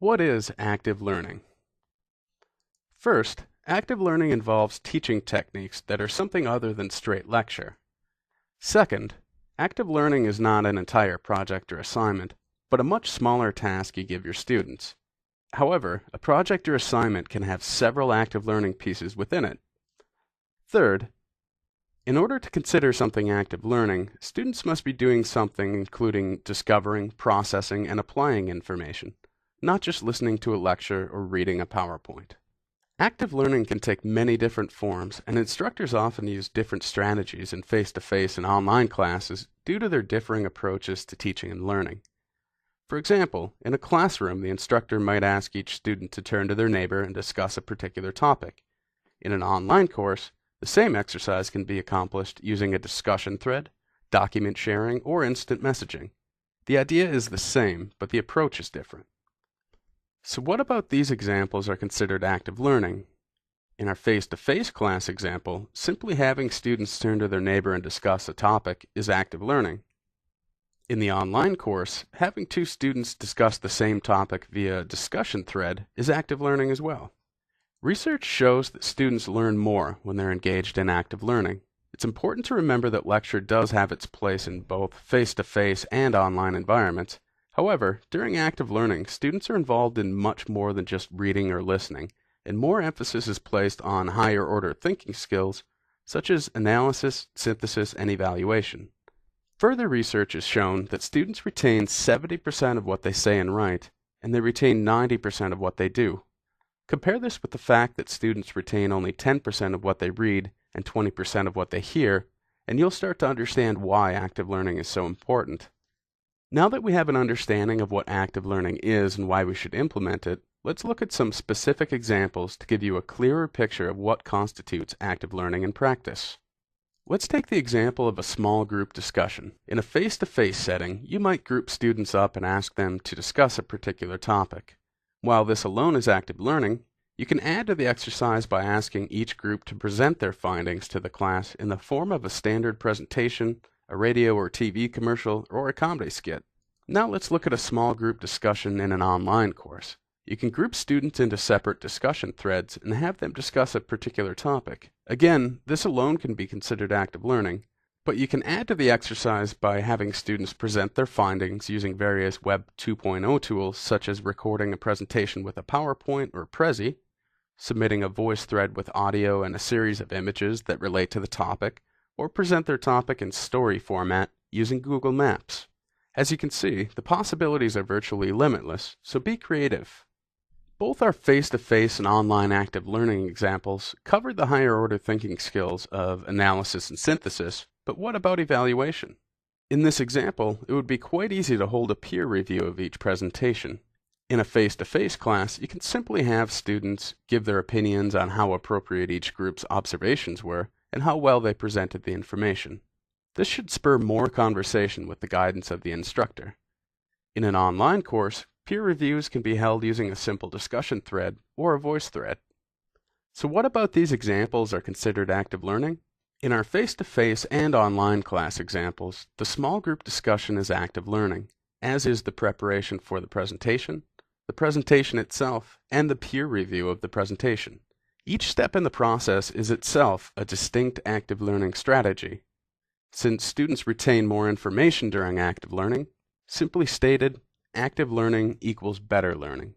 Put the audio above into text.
What is active learning? First, active learning involves teaching techniques that are something other than straight lecture. Second, active learning is not an entire project or assignment, but a much smaller task you give your students. However, a project or assignment can have several active learning pieces within it. Third, in order to consider something active learning, students must be doing something including discovering, processing, and applying information, not just listening to a lecture or reading a PowerPoint. Active learning can take many different forms, and instructors often use different strategies in face-to-face and online classes due to their differing approaches to teaching and learning. For example, in a classroom, the instructor might ask each student to turn to their neighbor and discuss a particular topic. In an online course, the same exercise can be accomplished using a discussion thread, document sharing, or instant messaging. The idea is the same, but the approach is different. So what about these examples are considered active learning? In our face-to-face class example, simply having students turn to their neighbor and discuss a topic is active learning. In the online course, having two students discuss the same topic via a discussion thread is active learning as well. Research shows that students learn more when they're engaged in active learning. It's important to remember that lecture does have its place in both face-to-face and online environments. However, during active learning, students are involved in much more than just reading or listening, and more emphasis is placed on higher-order thinking skills, such as analysis, synthesis, and evaluation. Further research has shown that students retain 70% of what they say and write, and they retain 90% of what they do. Compare this with the fact that students retain only 10% of what they read and 20% of what they hear, and you'll start to understand why active learning is so important. Now that we have an understanding of what active learning is and why we should implement it, let's look at some specific examples to give you a clearer picture of what constitutes active learning in practice. Let's take the example of a small group discussion. In a face-to-face setting, you might group students up and ask them to discuss a particular topic. While this alone is active learning, you can add to the exercise by asking each group to present their findings to the class in the form of a standard presentation, a radio or TV commercial, or a comedy skit. Now let's look at a small group discussion in an online course. You can group students into separate discussion threads and have them discuss a particular topic. Again, this alone can be considered active learning, but you can add to the exercise by having students present their findings using various Web 2.0 tools such as recording a presentation with a PowerPoint or Prezi, submitting a voice thread with audio and a series of images that relate to the topic, or present their topic in story format using Google Maps. As you can see, the possibilities are virtually limitless, so be creative. Both our face-to-face and online active learning examples covered the higher-order thinking skills of analysis and synthesis, but what about evaluation? In this example, it would be quite easy to hold a peer review of each presentation. In a face-to-face class, you can simply have students give their opinions on how appropriate each group's observations were and how well they presented the information. This should spur more conversation with the guidance of the instructor. In an online course, peer reviews can be held using a simple discussion thread or a voice thread. So what about these examples are considered active learning? In our face-to-face and online class examples, the small group discussion is active learning, as is the preparation for the presentation itself, and the peer review of the presentation. Each step in the process is itself a distinct active learning strategy. Since students retain more information during active learning, simply stated, active learning equals better learning.